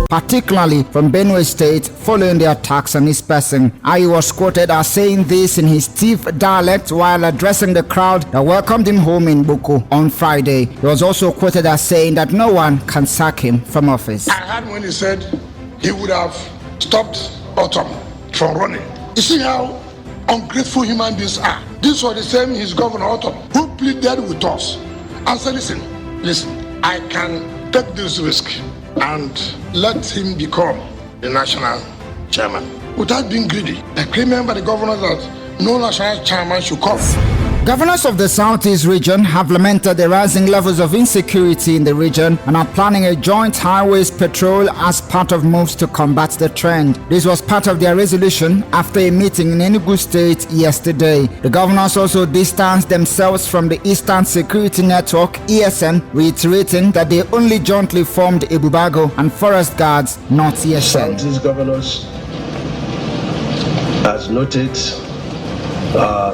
particularly from Benue State, following the attacks on his person. Ayi was quoted as saying this in his thief dialect while addressing the crowd that welcomed him home in Boko on Friday. He was also quoted as saying that no one can sack him from office. I heard when he said he would have stopped Atuma from running. You see how ungrateful human beings are. This was the same his governor Atuma who pleaded with us and said, listen, I can take this risk and let him become the national chairman without being greedy. I remember the governor that no national chairman should come. Governors of the Southeast region have lamented the rising levels of insecurity in the region and are planning a joint highways patrol as part of moves to combat the trend. This was part of their resolution after a meeting in Enugu State yesterday. The governors also distanced themselves from the Eastern Security Network (ESN), reiterating that they only jointly formed Ebubago and Forest Guards, not ESN. Southeast governors has noted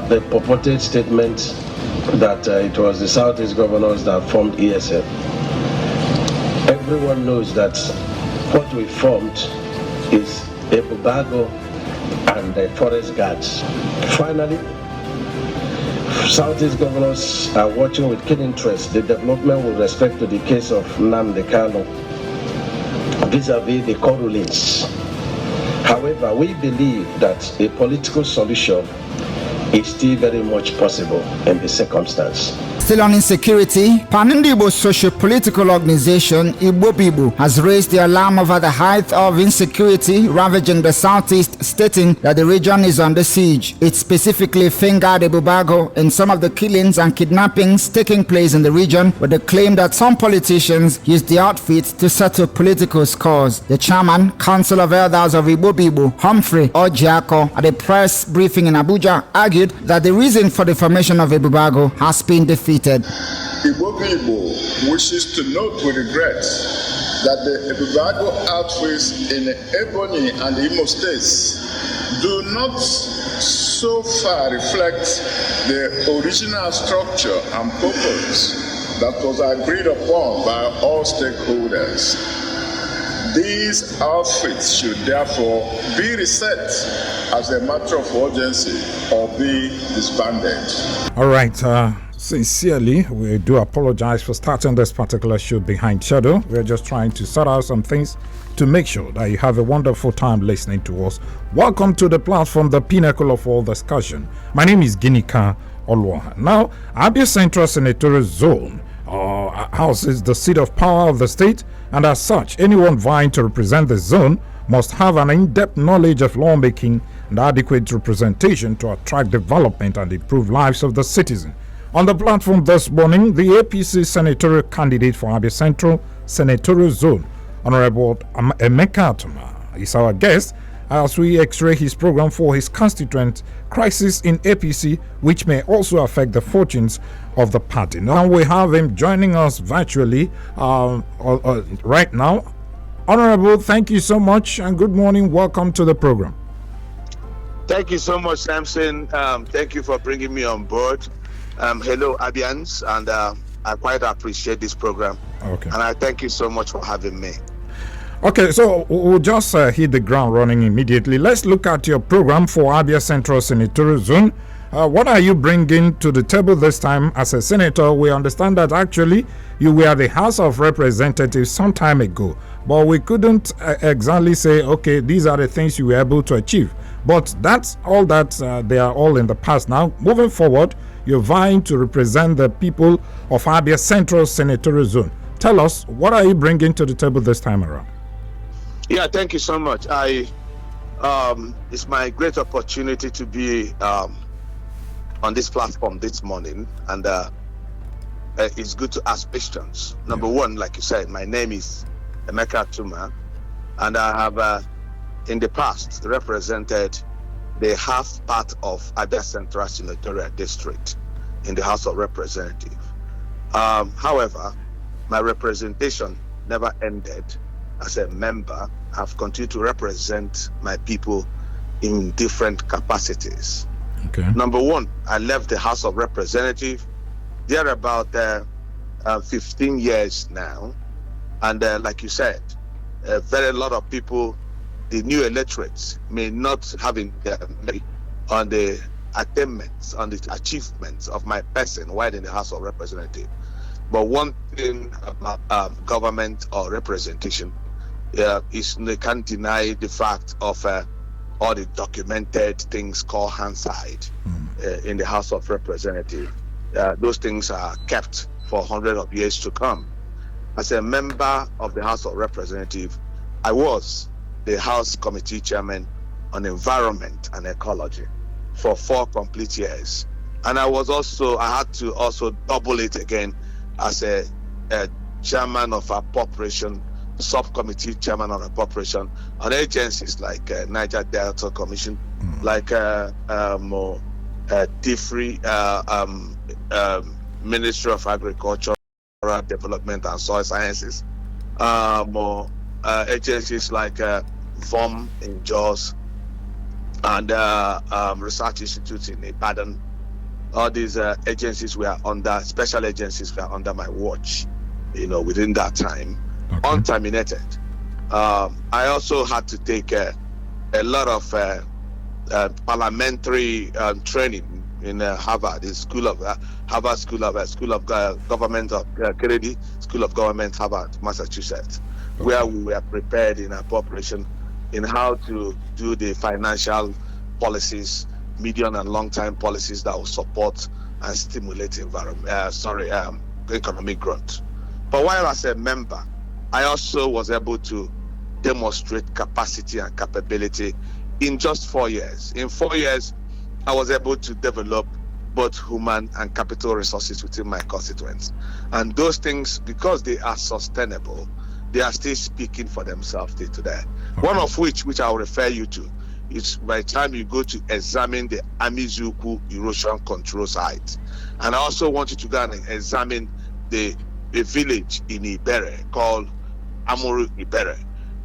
the purported statement that it was the Southeast governors that formed ESN. Everyone knows that what we formed is Ebubago and the Forest Guards. Finally, Southeast governors are watching with keen interest the development with respect to the case of Nnamdi Kanu vis-a-vis the court rulings. However, we believe that a political solution is still very much possible in the circumstance. Still on insecurity, Panindibo socio-political organization Igbo has raised the alarm over the height of insecurity ravaging the southeast, stating that the region is under siege. It specifically fingered Ebubago in some of the killings and kidnappings taking place in the region, with the claim that some politicians used the outfit to settle political scores. The chairman, Council of Elders of Igbo, Humphrey Ojiako, at a press briefing in Abuja, argued that the reason for the formation of Ebubago has been defeated. Igbo wishes to note with regret that the Ebubago outfits in Ebonyi and Imo states do not so far reflect the original structure and purpose that was agreed upon by all stakeholders. These outfits should therefore be reset as a matter of urgency or be disbanded. All right. Sincerely, we do apologize for starting this particular show behind schedule. We're just trying to sort out some things to make sure that you have a wonderful time listening to us. Welcome to the platform, the pinnacle of all discussion. My name is Ginika Olwaha. Now, Abia Central Senatorial Zone houses the seat of power of the state, and as such, anyone vying to represent the zone must have an in-depth knowledge of lawmaking and adequate representation to attract development and improve lives of the citizen. On the platform this morning, the APC senatorial candidate for Abia Central Senatorial Zone, Honorable Emeka Atuma, is our guest as we x-ray his program for his constituent crisis in APC, which may also affect the fortunes of the party. Now we have him joining us virtually right now. Honorable, thank you so much and good morning. Welcome to the program. Thank you so much, Samson. Thank you for bringing me on board. Hello, Abians, and I quite appreciate this program. Okay. And I thank you so much for having me. Okay, so we'll just hit the ground running immediately. Let's look at your program for Abia Central Senatorial Zone. What are you bringing to the table this time as a senator? We understand that actually you were the House of Representatives some time ago, but we couldn't exactly say, okay, these are the things you were able to achieve. But that's all that they are all in the past now. Moving forward, you're vying to represent the people of Abia Central Senatorial Zone. Tell us, what are you bringing to the table this time around? Yeah, thank you so much. It's my great opportunity to be on this platform this morning, and it's good to ask questions. Number one, like you said, my name is Emeka Atuma, and I have in the past represented the half part of Abia Central Senatorial District in the House of Representatives. However, my representation never ended. As a member, I've continued to represent my people in different capacities. Okay. Number one, I left the House of Representatives there about 15 years now, and like you said, a very lot of people, the new electorates, may not have in their memory on the attainments, on the achievements of my person while in the House of Representatives. But one thing about government or representation is they can't deny the fact of all the documented things called hindsight in the House of Representatives. Those things are kept for hundreds of years to come. As a member of the House of Representatives, I was the House Committee Chairman on Environment and Ecology for 4 complete years. And I had to also double it again as a chairman of Appropriation, subcommittee chairman on Appropriation on agencies like Niger Delta Commission, like DFRI, Ministry of Agriculture, Development and Soil Sciences, agencies like VOM in Jos, and research institutes in Ibadan. All these agencies were under, special agencies were under my watch, within that time, unterminated. I also had to take a lot of parliamentary training in Harvard, the Harvard School of Government of Kennedy School of Government, Harvard, Massachusetts, where we were prepared in appropriation in how to do the financial policies, medium and long-term policies that will support and stimulate economic growth. But while as a member, I also was able to demonstrate capacity and capability in just 4 years. In 4 years, I was able to develop both human and capital resources within my constituents. And those things, because they are sustainable, they are still speaking for themselves till today. One of which I will refer you to, is by the time you go to examine the Amizuku erosion control site. And I also want you to go and examine a village in Ibere called Amoru Ibere.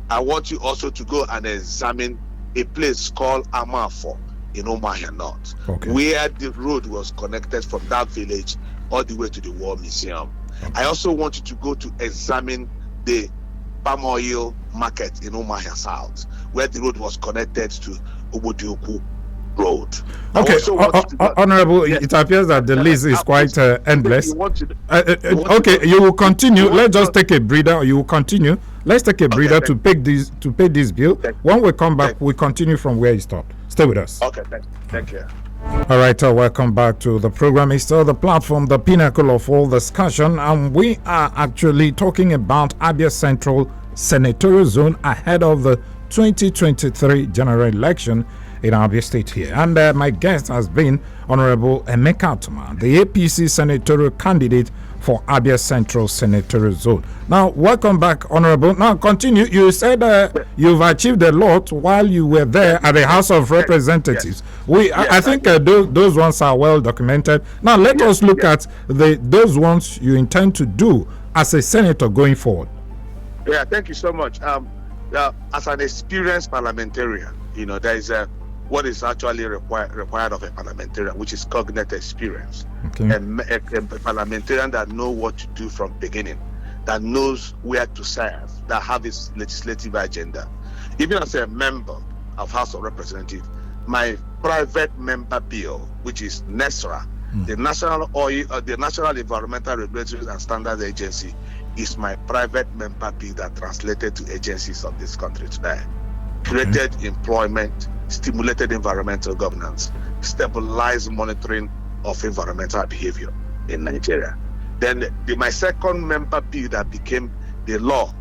I want you also to go and examine a place called Amafo in Umuahia North, where the road was connected from that village all the way to the War Museum. I also want you to go to examine the palm oil market in Umuahia South, where the road was connected to Obodioku Road. Okay, Honorable, yes. It appears that the list is quite endless. Okay, you will continue. Let's just take a breather. You will continue. Let's take a breather to pay this bill. When we come back, we continue from where you stopped. Stay with us. Okay, thank you. All right, welcome back to the program. It's still the platform, the pinnacle of all discussion, and we are actually talking about Abia Central Senatorial Zone ahead of the 2023 general election in Abia State here. And my guest has been Honorable Emeka Atuma, the APC senatorial candidate for Abia Central Senatorial Zone. Now, welcome back, Honorable. Now, continue. You said you've achieved a lot while you were there at the House of Representatives. I think those ones are well documented. Now, let us look at those ones you intend to do as a senator going forward. Yeah, thank you so much. As an experienced parliamentarian, there is what is actually required of a parliamentarian, which is cognitive experience. Okay. A parliamentarian that knows what to do from beginning, that knows where to serve, that have its legislative agenda. Even as a member of House of Representatives, my private member bill, which is NESRA, the National Environmental Regulatory and Standards Agency, is my private member bill that translated to agencies of this country today. Created employment, stimulated environmental governance, stabilized monitoring of environmental behavior in Nigeria. Then my second member bill that became the law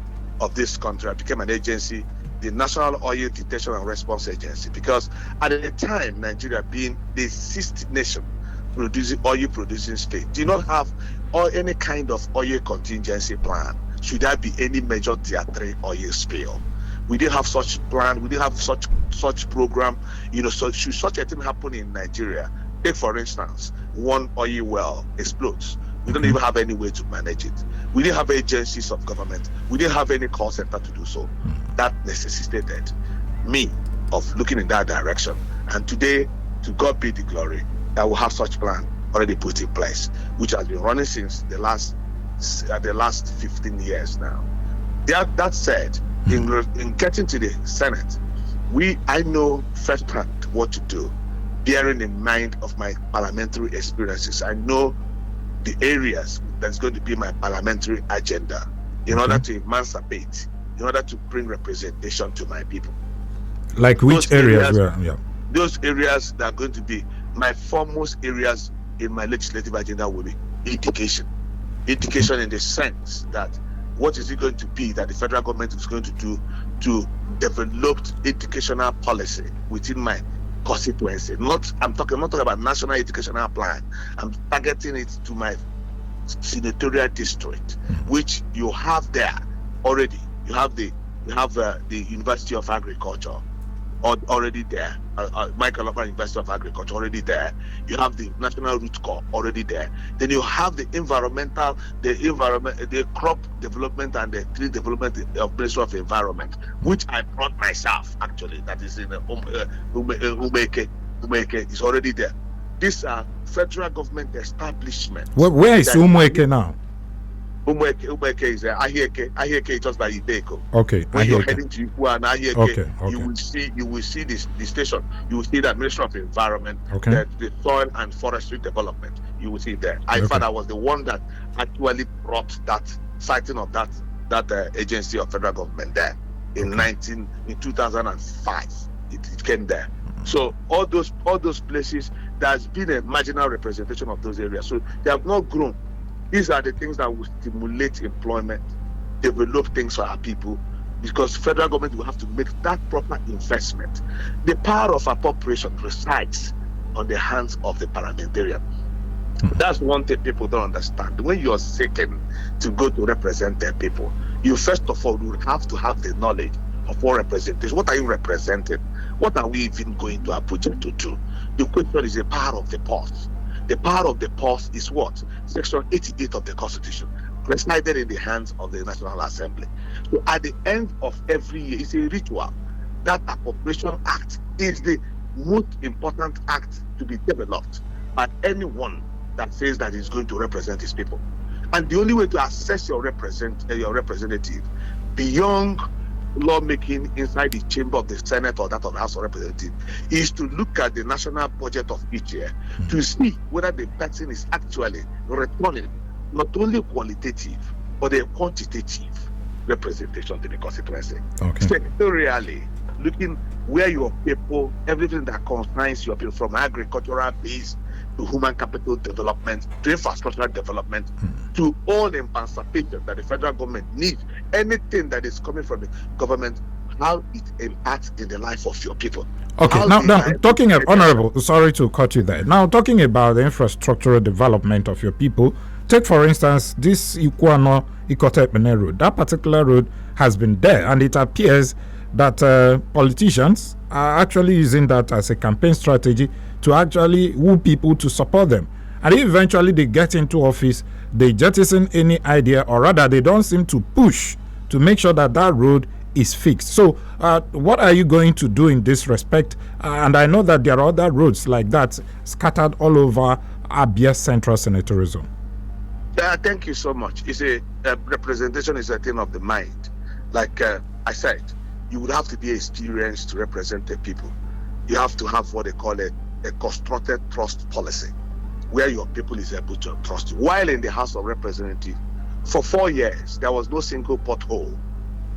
of this country, I became an agency, the National Oil Detection and Response Agency, because at the time, Nigeria being the 6th nation oil producing state, did not have any kind of oil contingency plan. Should there be any major tier 3 oil spill? We didn't have such plan. We didn't have such program. So should such a thing happen in Nigeria, take for instance, one oil well explodes. We don't even have any way to manage it. We didn't have agencies of government. We didn't have any call center to do so. That necessitated me of looking in that direction. And today, to God be the glory, that we have such plan already put in place, which has been running since the last 15 years now. That said, In getting to the Senate, I know firsthand what to do, bearing in mind of my parliamentary experiences. I know the areas that's going to be my parliamentary agenda in order to emancipate, in order to bring representation to my people. Like which areas? Those areas that are going to be my foremost areas in my legislative agenda will be education. Education in the sense that what is it going to be that the federal government is going to do to develop educational policy within my constituency. I'm not talking about national educational plan. I'm targeting it to my senatorial district, which you have there already. You have the University of Agriculture already there, Michael Lopan University of Agriculture already there. You have the National Root Corps already there. Then you have the crop development and the tree development of Ministry of Environment, which I brought myself actually. That is in Umeke. Umeke is already there. These are federal government establishments. Where is Umeke now? Umeke is Ahieke. Ahieke is just by Ibeko. Okay. When you're heading to Ikua and Ahieke, okay. you will see the station. You will see the Ministry of Environment, the Soil and Forestry Development. You will see it there. I thought I was the one that actually brought that sighting of that agency of federal government there in 2005. It came there. So all those places, there's been a marginal representation of those areas. So they have not grown. These are the things that will stimulate employment, develop things for our people, because federal government will have to make that proper investment. The power of appropriation resides on the hands of the parliamentarian. That's one thing people don't understand. When you're seeking to go to represent their people, you first of all will have to have the knowledge of what representation. What are you representing? What are we even going to Abuja to do? The question is the power of the purse. The power of the purse is what? Section 88 of the Constitution, resided in the hands of the National Assembly. So at the end of every year, it's a ritual. That Appropriation Act is the most important act to be developed by anyone that says that he's going to represent his people. And the only way to assess your representative beyond lawmaking inside the chamber of the Senate or that of the House of Representatives is to look at the national budget of each year to see whether the person is actually returning not only qualitative but a quantitative representation to the constituency. Sectorially, looking where your people, everything that concerns your people, from agricultural base to human capital development to infrastructural development to all the emancipation that the federal government needs, anything that is coming from the government, how it impacts in the life of your people. Okay, now talking about, Honorable, sorry to cut you there. Now talking about the infrastructural development of your people, take for instance this Ikuano Ikotepene road. That particular road has been there, and it appears that politicians are actually using that as a campaign strategy to actually woo people to support them. And if eventually they get into office, they jettison any idea, or rather they don't seem to push to make sure that that road is fixed. So what are you going to do in this respect? And I know that there are other roads like that scattered all over Abia Central Senatorial Zone. Thank you so much. It's a representation is a thing of the mind. Like I said, you would have to be experienced to represent the people. You have to have what they call a constructed trust policy, where your people is able to trust you. While in the House of Representatives, for 4 years, there was no single pothole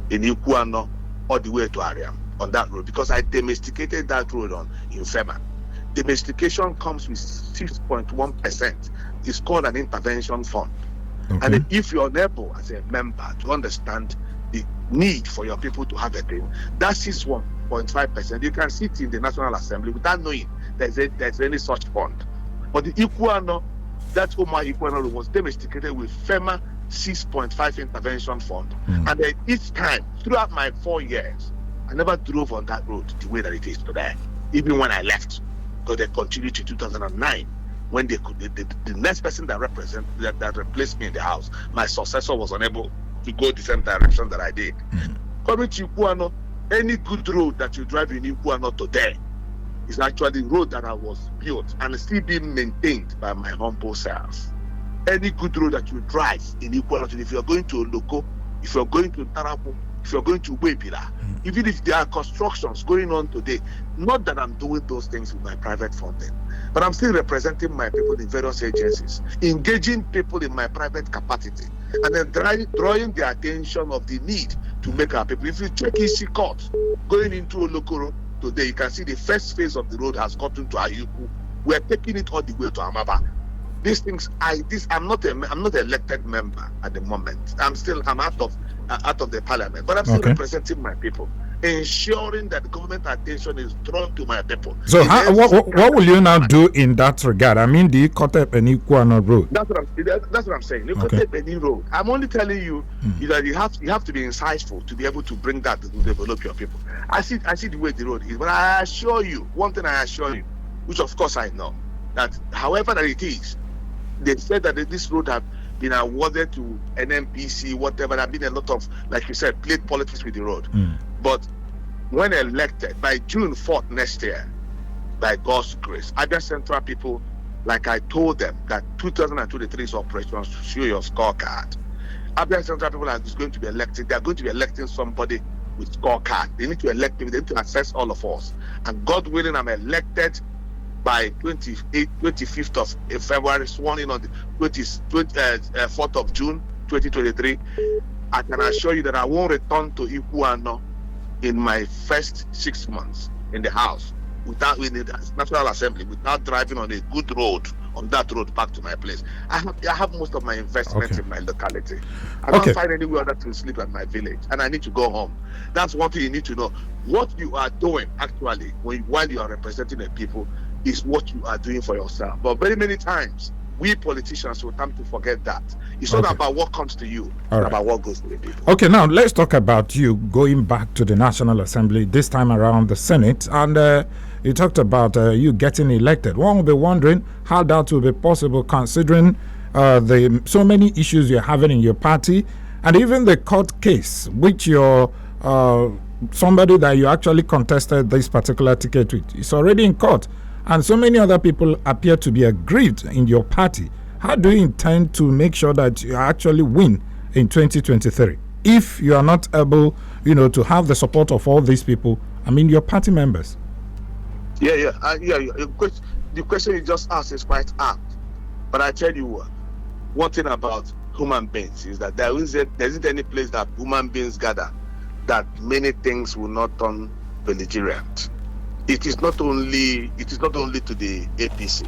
in Ikuano all the way to Ariam on that road, because I domesticated that road in FEMA. Domestication comes with 6.1%. It's called an intervention fund. And if you're unable as a member to understand the need for your people to have a thing, that 6.5%, you can sit in the National Assembly without knowing there's any such fund. But the Ikuano, that Omar Ikuano was domesticated with FEMA 6.5 intervention fund. And then each time, throughout my 4 years, I never drove on that road the way that it is today, even when I left, because they continued to 2009. When they could, the next person that replaced me in the house, my successor was unable to go the same direction that I did. Coming to Ikuano, any good road that you drive in Ikuano today is actually road that I was built and still being maintained by my humble self. Any good road that you drive in Ikuano, if you're going to Oloko, if you're going to Tarapo, if you're going to Webila, even if there are constructions going on today, not that I'm doing those things with my private funding, but I'm still representing my people in various agencies, engaging people in my private capacity, and then drawing the attention of the need to make our people. If you check EC Court, going into Olokoro today, you can see the first phase of the road has gotten to Ayuku. We're taking it all the way to Amaba. These things, I'm not an elected member at the moment. I'm out of the parliament, but I'm still representing my people, ensuring that the government attention is drawn to my people. So what will you now do in that regard? I mean, the Kote Beni Kwano road. That's what I'm saying. The Kote Beni road. I'm only telling you, that you have to be insightful to be able to bring that to develop your people. I see the way the road is, but I assure you, one thing I assure you, which of course I know, that however that it is, they said that this road have been awarded to NMPC, whatever. There have been a lot of, like you said, played politics with the road. But when elected, by June 4th next year, by God's grace, Abia Central people, like I told them, that 2023's operations to show your scorecard. Abia Central people are going to be elected. They are going to be electing somebody with scorecard. They need to elect me. They need to assess all of us. And God willing, I'm elected by 25th of February, sworn in on the 4th of June 2023. I can assure you that I won't return to Ikuano in my first 6 months in the house without in the National Assembly, without driving on a good road, on that road back to my place. I have most of my investments in my locality. I don't find anywhere other to sleep at my village, and I need to go home. That's one thing you need to know. What you are doing actually while you are representing the people is what you are doing for yourself. But very many times, we politicians will come to forget that. It's not about what comes to you, it's about what goes to the people. Okay, now let's talk about you going back to the National Assembly, this time around the Senate, and you talked about you getting elected. One will be wondering how that will be possible considering the so many issues you're having in your party, and even the court case, which you're somebody that you actually contested this particular ticket with is already in court. And so many other people appear to be aggrieved in your party. How do you intend to make sure that you actually win in 2023? If you are not able, to have the support of all these people, I mean, your party members. Yeah. The question you just asked is quite apt. But I tell you what, one thing about human beings is that there isn't any place that human beings gather that many things will not turn belligerent. It is not only to the APC.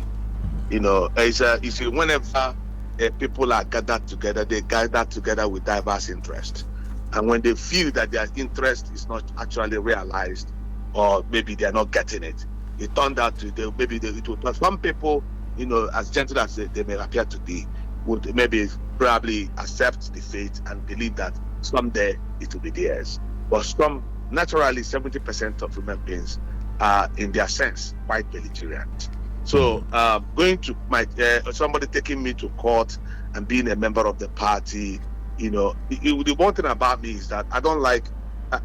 Whenever people are gathered together, they gather together with diverse interests. And when they feel that their interest is not actually realized, or maybe they're not getting it, it turned out to some people, as gentle as they may appear to be, would probably accept the fate and believe that someday it will be theirs. But naturally, 70% of human beings are, in their sense, quite belligerent. So, going to somebody taking me to court and being a member of the party, the one thing about me is that I don't like,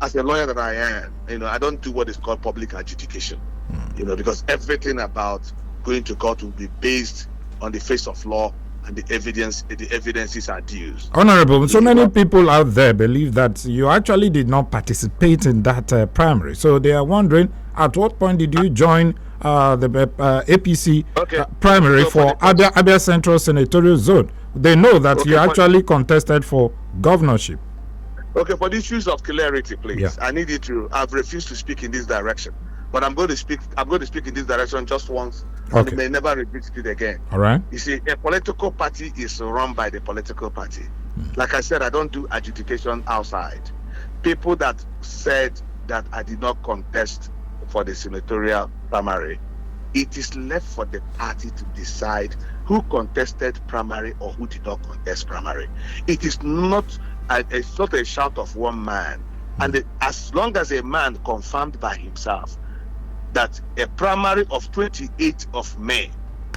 as a lawyer that I am, I don't do what is called public adjudication, because everything about going to court will be based on the face of law and the evidences are due. Honorable, so many people out there believe that you actually did not participate in that primary. So they are wondering, at what point did you join the APC primary for Abia Central Senatorial Zone? They know that you actually contested for governorship. Okay, for the issues of clarity, please. I need you to. I've refused to speak in this direction, but I'm going to speak in this direction just once. And may never repeat it again. All right. You see, a political party is run by the political party. Like I said, I don't do adjudication outside. People that said that I did not contest for the senatorial primary, it is left for the party to decide who contested primary or who did not contest primary. It is not a shout of one man. And as long as a man confirmed by himself that a primary of 28th of May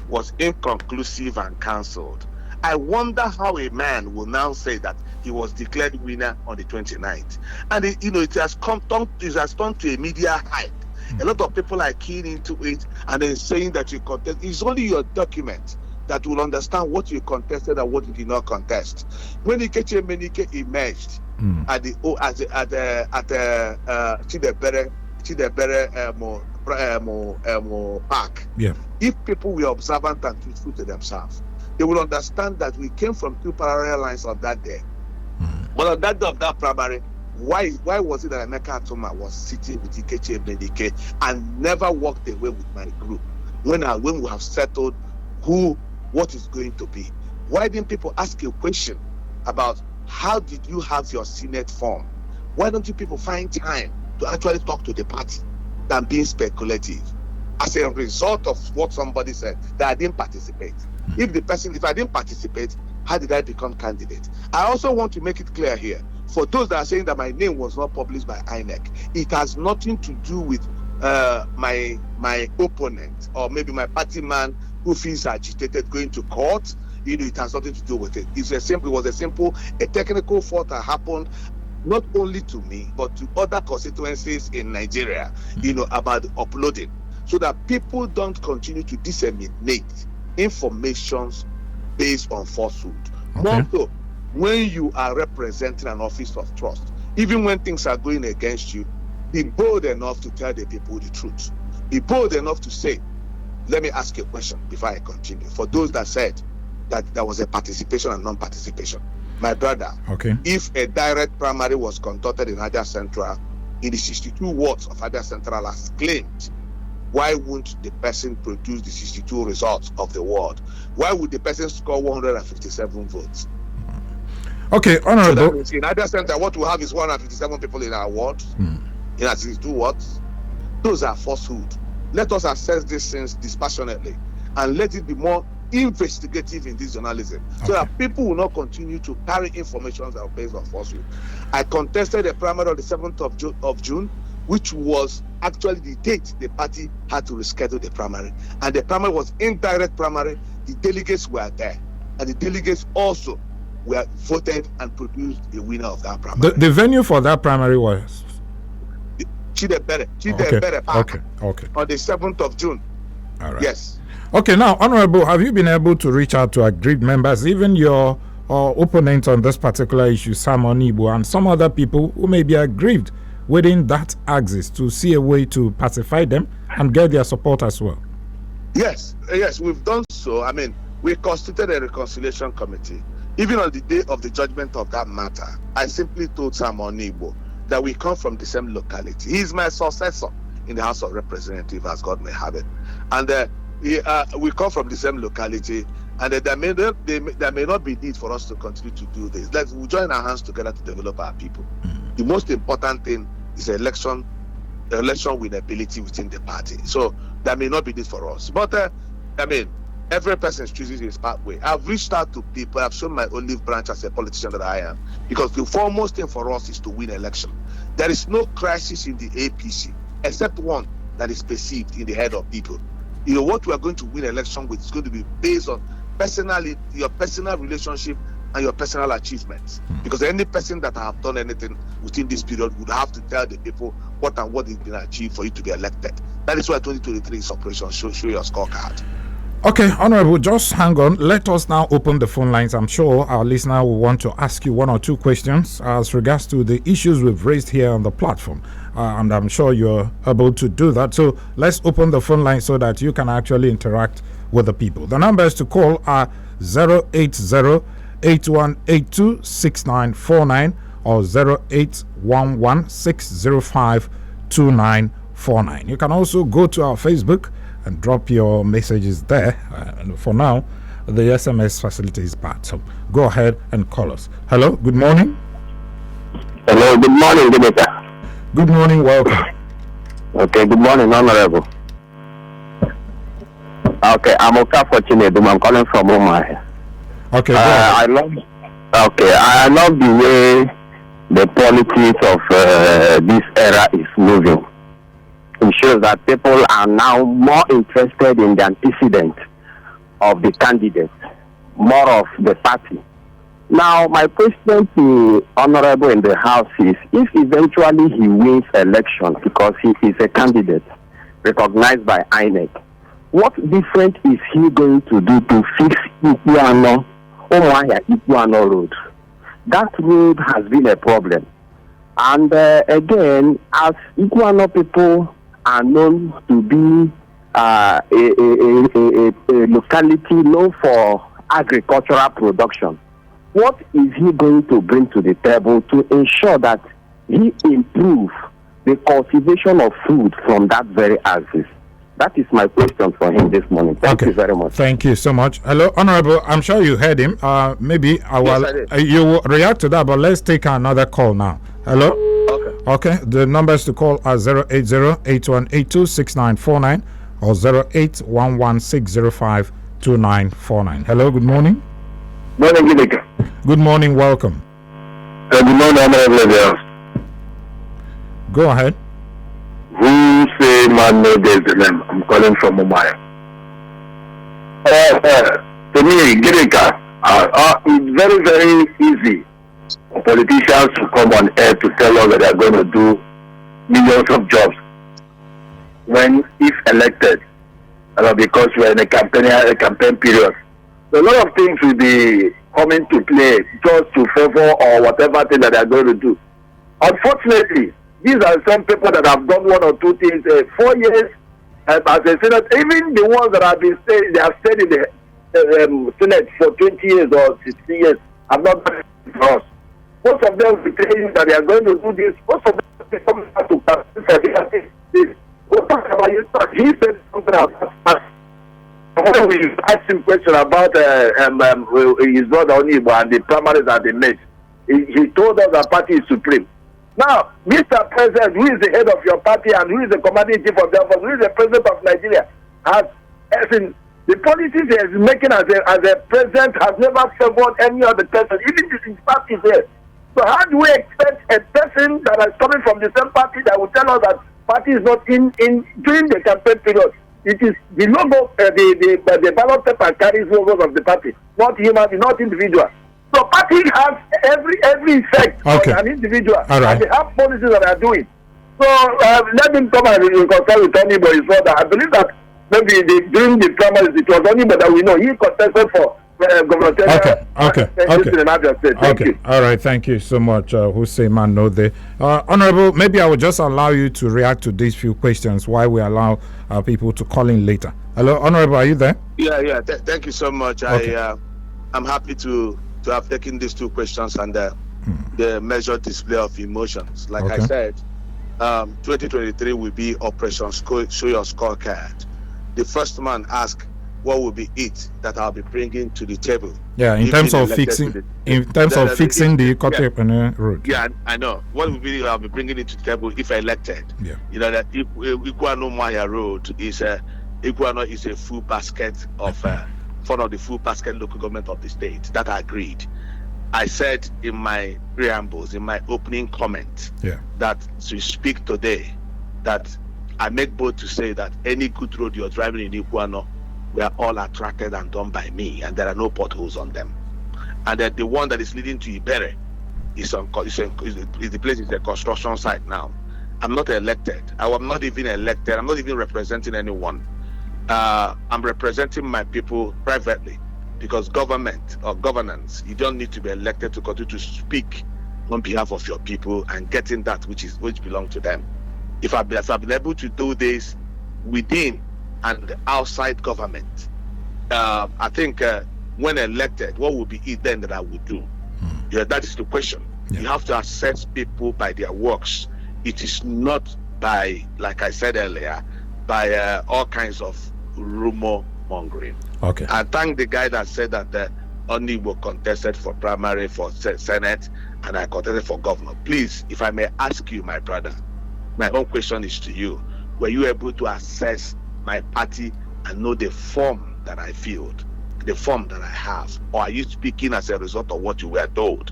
was inconclusive and cancelled, I wonder how a man will now say that he was declared winner on the 29th. And it has turned to a media hype. A lot of people are keen into it and then saying that you contest. It's only your document that will understand what you contested and what you did not contest. When Ikeche Menike emerged at the Chidebere Park. Yeah. If people were observant and truthful to themselves, they will understand that we came from two parallel lines on that day. But on that day of that primary, why was it that Emeka Atuma was sitting with Ikechi Ebedike and never walked away with my group when we have settled what is going to be? Why didn't people ask a question about how did you have your Senate form? Why don't you people find time to actually talk to the party than being speculative? As a result of what somebody said, that I didn't participate. If I didn't participate, how did I become candidate? I also want to make it clear here, for those that are saying that my name was not published by INEC, it has nothing to do with my opponent or maybe my party man who feels agitated going to court. It has nothing to do with it. It was a technical fault that happened not only to me but to other constituencies in Nigeria, about uploading, so that people don't continue to disseminate informations based on falsehood. Okay. More so, when you are representing an office of trust, even when things are going against you, be bold enough to tell the people the truth. Be bold enough to say, let me ask you a question before I continue. For those that said that there was a participation and non-participation, my brother, okay, if a direct primary was conducted in Abia Central, in the 62 wards of Abia Central as claimed, why wouldn't the person produce the 62 results of the ward? Why would the person score 157 votes? Okay, Honorable. So that means in Abia Central, what we have is 157 people in our ward, in our 62 wards. Those are falsehood. Let us assess these things dispassionately and let it be more investigative in this journalism, so that people will not continue to carry information that are based on falsehood. I contested a primary on the 7th of June, which was actually the date the party had to reschedule the primary. And the primary was indirect primary. The delegates were there. And the delegates also were voted and produced a winner of that primary. The venue for that primary was? Chidebere Park. Okay. On the 7th of June. All right. Yes. Okay, now, Honorable, have you been able to reach out to aggrieved members, even your opponent on this particular issue, Sam Onibu, and some other people who may be aggrieved within that axis, to see a way to pacify them and get their support as well? Yes, we've done so. I mean, we constituted a reconciliation committee. Even on the day of the judgment of that matter, I simply told Sam Onibu that we come from the same locality. He's my successor in the House of Representatives, as God may have it. And we come from the same locality, and there may not be need for us to continue to do this. We'll join our hands together to develop our people. The most important thing is election winnability within the party. So there may not be need for us. But every person chooses his pathway. I've reached out to people. I've shown my olive branch as a politician that I am, because the foremost thing for us is to win election. There is no crisis in the APC except one that is perceived in the head of people. What we are going to win election with is going to be based on your personal relationship and your personal achievements. Because any person that have done anything within this period would have to tell the people what is been achieved for you to be elected. That is why 2023 is Operation Show Your Scorecard. Okay, Honorable, just hang on. Let us now open the phone lines. I'm sure our listener will want to ask you one or two questions as regards to the issues we've raised here on the platform. And I'm sure you're able to do that. So let's open the phone line so that you can actually interact with the people. The numbers to call are 080-8182-6949 or 0811-605-2949. You can also go to our Facebook and drop your messages there. And for now, the SMS facility is bad. So go ahead and call us. Hello, good morning. Hello, good morning, Emeka. Good morning, welcome. Okay, good morning, Honorable. Okay, I'm Okafor Chinedum. I'm calling from Umahia. Okay, I love the way the politics of this era is moving. It shows that people are now more interested in the antecedent of the candidate, more of the party. Now, my question to Honorable in the House is, if eventually he wins election because he is a candidate recognized by INEC, what difference is he going to do to fix Umuahia Road? that road has been a problem. And again, as Iguano people are known to be a locality known for agricultural production, what is he going to bring to the table to ensure that he improve the cultivation of food from that very axis? That is my question for him this morning. Thank you very much. Thank you so much. Hello, Honorable. I'm sure you heard him. Maybe I will. Yes, you will react to that, but let's take another call now. Hello. Okay. The numbers to call are 080-8182-6949 or 08116052949. Hello. Good morning. Morning, Emeka. Good morning. Welcome. Good morning, Honorable. Go ahead. Who say man no there's the name? I'm calling from Mumbai. To me, Emeka, it's very, very easy for politicians to come on air to tell us that they're going to do millions of jobs when, if elected, because we're in a campaign period. So a lot of things will be coming to play just to favor or whatever thing that they're going to do. Unfortunately, these are some people that have done one or two things 4 years as a Senate. Even the ones that have been staying, they have stayed in the Senate for 20 years or 60 years have not done it for us. Most of them will be saying that they are going to do this. Most of them will come back to this. We'll talk about it. He said something about when we asked him a question about his brother Onibo and the primaries that they made, he told us that party is supreme. Now, Mr. President, who is the head of your party and who is the commanding chief of the office, who is the president of Nigeria, the policies he is making as a president has never favored any other person, even his party here. So how do we expect a person that is coming from the same party that will tell us that party is not in during the campaign period? It is the logo, the ballot paper carries logos of the party, not human, not individual. So party has every effect on an individual, and they have policies that they are doing. So let him come and consult with Tony Boy. I believe that maybe during the primaries it was only that we know he contested for governor. Okay. All right. Thank you so much, Hussein Manode. Honorable, maybe I will just allow you to react to these few questions while we allow people to call in later. Hello, Honorable, are you there? Yeah. Thank you so much. Okay. I'm happy to have taken these two questions and the measured display of emotions. Like I said, 2023 will be Operation Show Your Scorecard. The first man asked, what will be it that I'll be bringing to the table? Yeah, in terms of fixing the Ikote road. Yeah, I know. What will be I'll be bringing it to the table if elected? Yeah. You know that Iguano Maya Road is a full basket of one of the full basket local government of the state. That I agreed. I said in my preambles, in my opening comment, that to speak today, that I make bold to say that any good road you're driving in Iguano, we are all attracted and done by me, and there are no potholes on them. And that the one that is leading to Ibere is the place is a construction site now. I'm not elected. I'm not even elected. I'm not even representing anyone. I'm representing my people privately, because government or governance, you don't need to be elected to continue to speak on behalf of your people and getting that which belongs to them. If I've been able to do this within and outside government, I think when elected, what will be it then that I would do? Yeah, that is the question. You have to assess people by their works. It is not by, like I said earlier, by all kinds of rumor mongering. I thank the guy that said that Onibo contested for primary for Senate and I contested for governor. Please, if I may ask you, my brother, my own question is to you. Were you able to assess my party and know the form that I filled, the form that I have? Or are you speaking as a result of what you were told?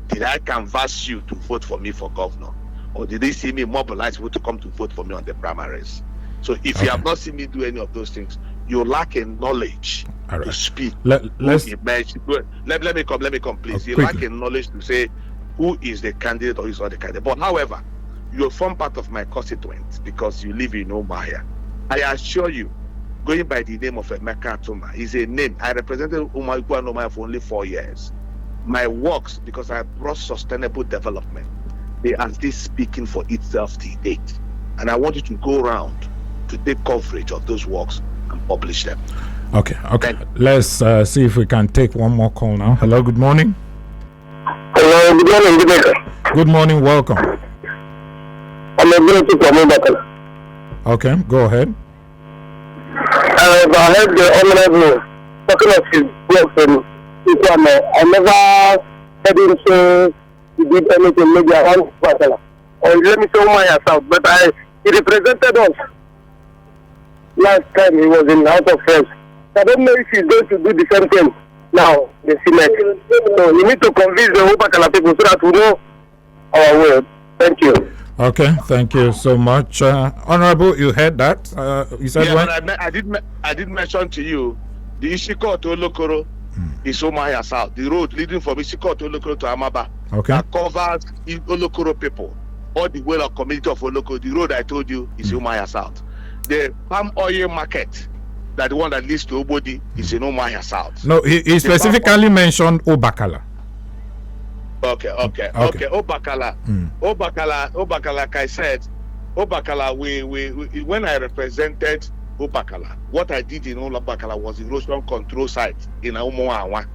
Did I canvass you to vote for me for governor? Or did they see me mobilize people to come to vote for me on the primaries? So if you have not seen me do any of those things, you lack a knowledge to speak. Let me come, please. You lack a knowledge to say who is the candidate or who is not the candidate. But however, you form part of my constituent because you live in Omaya. I assure you, going by the name of Emeka Atuma is a name. I represented Omaya for only 4 years. my works, because I brought sustainable development, they are still speaking for itself to date. And I want you to go around to take coverage of those works and publish them. Okay. Let's see if we can take one more call now. Hello, good morning. Hello, good morning, Emeka. Good morning, welcome. I'm a beautiful from Emeka. Okay, go ahead. I heard the honorable talking of his work from Atuma. I never heard him say he did anything maybe around Batala. Or let me say my yourself, but he represented us last time he was in House of Reps. I don't know if he's going to do the same thing now, the Senate. So you need to convince the whole Batala people so that we know our word. Thank you. Okay, thank you so much. Honorable, you heard that? You said what? But I did mention to you the Ishiko to Olokoro is Omaya South. The road leading from Ishiko to Olokoro to Amaba. Okay. That covers Olokoro people. All the well of community of Olokoro. The road I told you is Omaya South. The palm oil market, that the one that leads to Obodi, is in Omaya South. No, he specifically mentioned Obakala. Okay. Obakala. Obakala, like I said, Obakala, we when I represented Obakala, what I did in Obakala was erosion control site in Umuawa.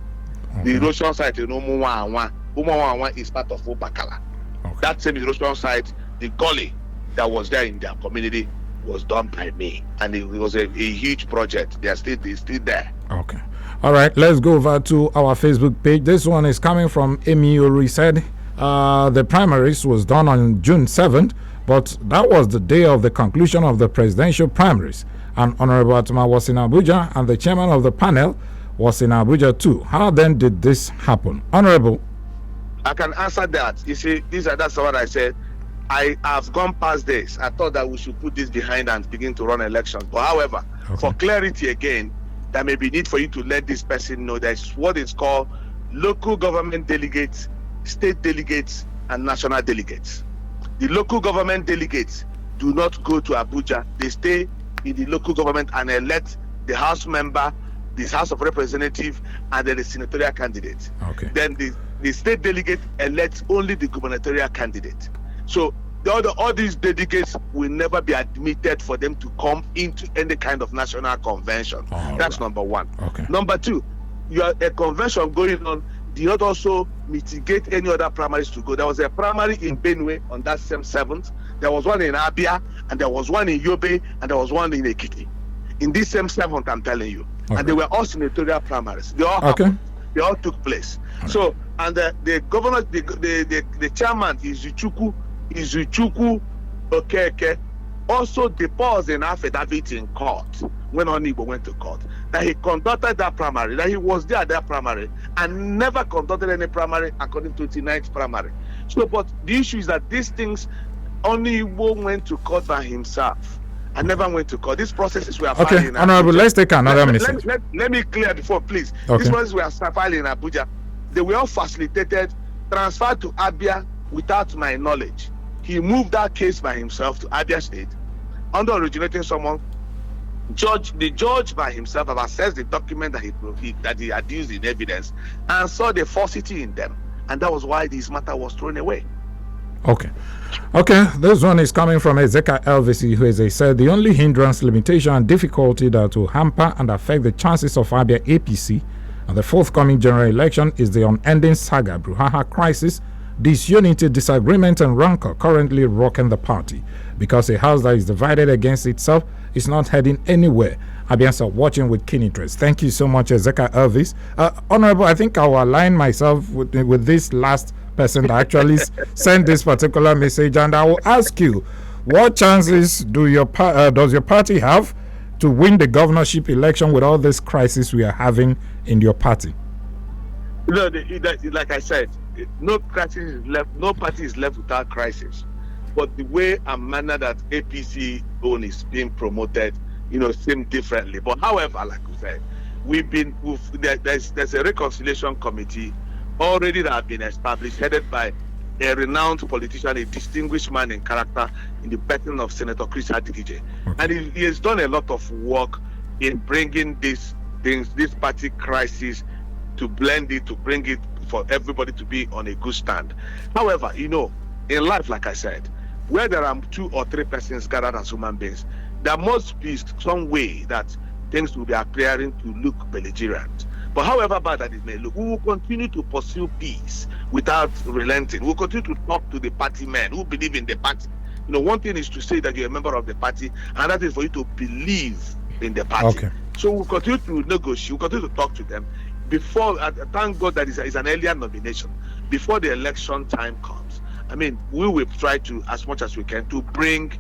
The erosion site in Umuawa. Umuawa is part of Obakala. Okay. That same erosion site, the gully that was there in their community was done by me. And it was a huge project. They're still there. Okay. All right, let's go over to our Facebook page. This one is coming from Emi Ori. Said the primaries was done on June 7th, but that was the day of the conclusion of the presidential primaries. And Honorable Atuma was in Abuja, and the chairman of the panel was in Abuja too. How then did this happen? Honorable. I can answer that. You see, that's what I said. I have gone past this. I thought that we should put this behind and begin to run elections. But however, for clarity again, there may be need for you to let this person know there's what is called local government delegates, state delegates, and national delegates. The local government delegates do not go to Abuja. They stay in the local government and elect the House member, the House of Representatives, and then the senatorial candidate. Okay. Then the state delegate elects only the gubernatorial candidate. So all these delegates will never be admitted for them to come into any kind of national convention. That's number one. Okay. Number two, you have a convention going on. Do not also mitigate any other primaries to go. There was a primary in Benue on that same 7th. There was one in Abia, and there was one in Yobe, and there was one in Ekiti. In this same 7th, I'm telling you. Okay. And they were all senatorial primaries. They all happened. They all took place. Okay. So, and the governor, the chairman is Izuchukwu Okeke, also deposed an affidavit in court when Onibo went to court that he conducted that primary, that he was there at that primary and never conducted any primary according to the 9th primary. So, but the issue is that these things, Onibo went to court by himself and never went to court. These processes were filed in Abuja. Honorable, let's take another message. Let me clear before, please. Okay. These processes were filed in Abuja. They were all facilitated, transferred to Abia without my knowledge. He moved that case by himself to Abia State under originating someone. The judge by himself have assessed the document that he had used in evidence and saw the falsity in them, and that was why this matter was thrown away. Okay, this one is coming from Emeka LVC, who said the only hindrance, limitation, and difficulty that will hamper and affect the chances of Abia APC and the forthcoming general election is the unending saga, brouhaha crisis, disunity, disagreement, and rancor currently rocking the party, because a house that is divided against itself is not heading anywhere. Abians are watching with keen interest. Thank you so much, Emeka Elvis. Honorable, I think I'll align myself with this last person that actually sent this particular message, and I will ask you, what chances does your party have to win the governorship election with all this crisis we are having in your party? Like I said, no crisis is left. No party is left without crisis. But the way and manner that APC own is being promoted, seem differently. But however, like we said, there's a reconciliation committee already that have been established, headed by a renowned politician, a distinguished man in character, in the person of Senator Chris Adigije. And he has done a lot of work in bringing this party crisis to blend it, to bring it for everybody to be on a good stand. However, you know, in life, like I said, where there are 2 or 3 persons gathered as human beings, there must be some way that things will be appearing to look belligerent. But however bad that it may look, we will continue to pursue peace without relenting. We'll continue to talk to the party men who believe in the party. You know, one thing is to say that you're a member of the party, and that is for you to believe in the party. Okay. So we'll continue to negotiate, we'll continue to talk to them. Before, thank God that is an earlier nomination. Before the election time comes, I mean, we will try to, as much as we can, to bring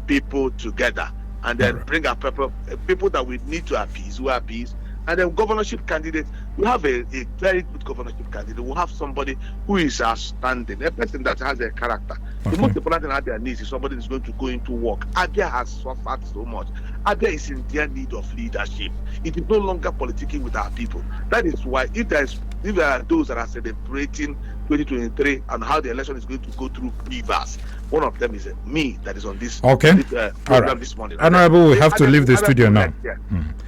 people together and then bring our people that we need to appease, who appease. And then governorship candidates, we have a very good governorship candidate. We'll have somebody who is outstanding, a person that has a character. The most important thing at their needs is somebody who's going to go into work. Abia has suffered so much. Abia is in their need of leadership. It is no longer politicking with our people. That is why if there are those that are celebrating 2023 and how the election is going to go through Rivers, one of them is me that is on this program this morning. Honorable, we have to leave the studio now. Yeah.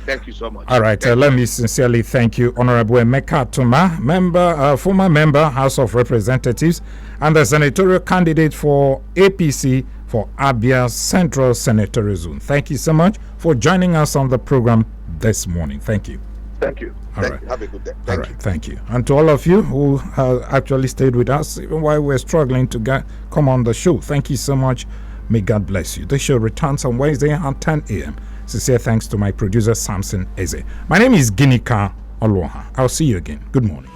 Thank you so much. All right, let me sincerely thank you, Honorable Emeka Atuma, former member, House of Representatives, and the senatorial candidate for APC for Abia Central Senatorial Zone. Thank you so much for joining us on the program this morning. Thank you. Thank you. Thank you. Have a good day. Thank you. Thank you. And to all of you who actually stayed with us, even while we're struggling to come on the show, thank you so much. May God bless you. The show returns on Wednesday at 10 a.m. Sincere thanks to my producer, Samson Eze. My name is Ginika Aloha. I'll see you again. Good morning.